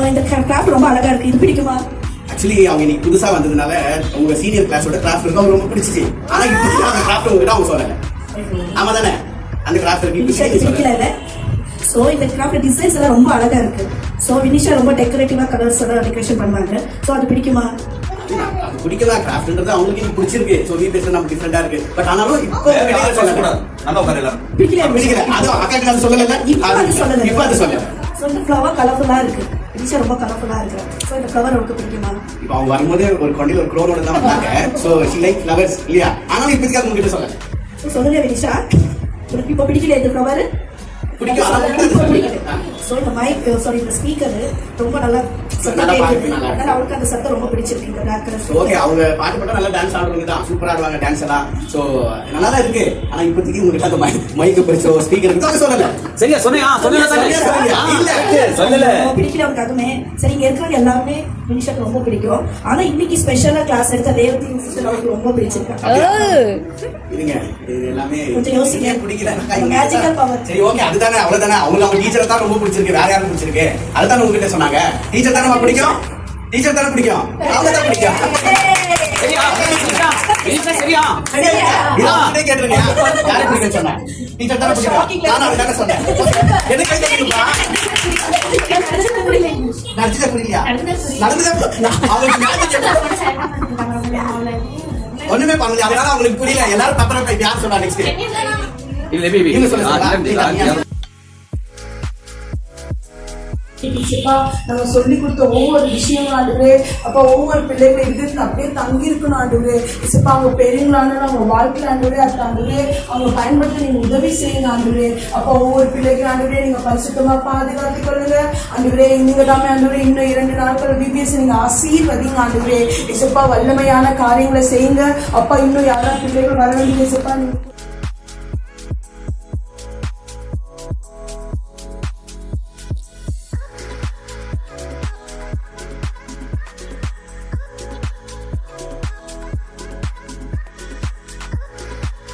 இந்த கிராஃப்ட் ரொம்ப அழகா இருக்கு. இது பிடிக்குமா? ஆக்சுவலி அவங்க இன்னைக்கு புதுசா வந்ததுனால உங்க சீனியர் கிளாஸோட கிராஃப்ட் இருக்கு அவங்க ரொம்ப பிடிச்சிச்சு. ஆனா இப்போ அந்த கிராஃப்ட் உங்ககிட்ட அவங்க சொல்லல. ஆமா தானே? அந்த கிராஃப்ட் இருக்கு பிடிக்கல. சோ இந்த கிராஃப்ட் டிசைன்ஸ் எல்லாம் ரொம்ப அழகா இருக்கு. சோ வினிஷா ரொம்ப டெக்கரேட்டிவா கலர்ஸோட டெக்கரேஷன் பண்ணுவாங்க. சோ அது பிடிக்குமா? அது பிடிக்கல. கிராஃப்ட்ன்றது அவங்களுக்கு இது பிடிச்சிருக்கு. சோ வீ பேச நம்ம டிஃபரெண்டா இருக்கு. பட் ஆனாலும் இப்போ வெளியில சொல்லக்கூடாது. நம்ம உட்காரலாம். பிடிக்கல. அது அக்காக்கு நான் சொல்லல. இப்போ அது சொல்லல. சோ இந்த ஃப்ளவர் கலர்ஃபுல்லா இருக்கு. வினிஷா ரொம்ப கலர்ஃபுல்லா இருக்கு. சோ இந்த ஃப்ளவர் உங்களுக்கு பிடிக்குமா? இப்போ அவங்க வரும்போது ஒரு கொண்டையில ஒரு க்ரோனோட தான் வந்தாங்க. சோ ஷி லைக் ஃப்ளவர்ஸ் இல்லையா? ஆனாலும் இப்போதைக்கு அது உங்ககிட்ட சொல்லல. சொல்லுங்க வினிஷா, உங்களுக்கு இப்போ பிடிக்கல இந்த ஃப்ளவர்? சோ இந்த மைக் சாரி இந்த ஸ்பீக்கர் ரொம்ப நல்லா சத்தம் கேக்குது. அதனால அவங்களுக்கு அந்த சத்தம் ரொம்ப பிடிச்சிருக்கு. இந்த பிளாக் கலர். ஓகே, அவங்க பாட்டு போட்டா நல்லா டான்ஸ் ஆடுறவங்க தான். சூப்பரா ஆடுவாங்க டான்ஸ் எல்லாம். சோ நல்லா தான் இருக்கு. ஆனா இப்போதைக்கு உங்களுக்கு அந்த மைக் பிடிச்சோ ஸ்பீக்கர் இருக்கு சொல்லல. சரியா சொன்னியா? சொல்லல. பிடிக்கல அவங்களுக்குமே. சரி, இங்க இருக்கிறவங்க எல்லாமே வினிஷாக்கு ரொம்ப பிடிக்கும். ஆனா இன்னைக்கு ஸ்பெஷலா கிளாஸ் எடுத்த ரேவதி சிஸ்டர் அவங்களுக்கு ரொம்ப பிடிச்சிருக்காங்க. இருங்க, இது எல்லாமே கொஞ்சம் யோசிங்க. பிடிக்கல. Magical power. சரி, ஓகே, அதுதானே அவ்வளவுதானே. அவங்க டீச்சரை தான் ரொம்ப பிடிச்சிருக்கு. வேற யாரும் பிடிச்சிருக்கு? அதுதான் உங்ககிட்ட சொன்னாங்க. டீச்சர் தானே பிடிக்கும். டீச்சர் தானே பிடிக்கும். அவங்க தான் பிடிக்கும். சரியா? சரியா? இதை கேட்டுருங்க. யாரை பிடிக்கும் சொன்னேன்? டீச்சர் தானே பிடிக்கும். நானும் அதுதானே சொன்னேன். எனக்கு கை தட்டிருப்பா. நடிச்சத புரியலையா? ஒண்ணுமே பண்ணல. அதனால அவங்களுக்கு புரியல. எல்லாரும் தப்பா யார் சொன்னா நெக்ஸ்ட்? இல்ல பேபி நம்ம சொல்லி கொடுத்த ஒவ்வொரு விஷயங்களும் ஆண்டுவே அப்ப ஒவ்வொரு பிள்ளைகளை இது அப்படியே தங்கி இருக்கணும் ஆண்டுவே. இப்ப அவங்க பெரியவங்களான அவங்க வாழ்க்கையில ஆண்டுவே அது ஆண்டுவே அவங்க பயன்படுத்த நீங்க உதவி செய்யுங்க ஆண்டுவே. அப்ப ஒவ்வொரு பிள்ளைகள் ஆண்டுவே நீங்க பரிசுத்தமா பாதுகாத்துக் கொள்ளுங்க ஆண்டுவே. நீங்க தாமே ஆண்டுவே இன்னும் 2 நாட்கள் விபிஎஸ் நீங்க ஆசீர்வதிங்க ஆண்டுவே. இசப்பா வல்லமையான காரியங்களை செய்யுங்க. அப்பா இன்னும் யாராவது பிள்ளைகள் வர வேண்டிய இசப்பா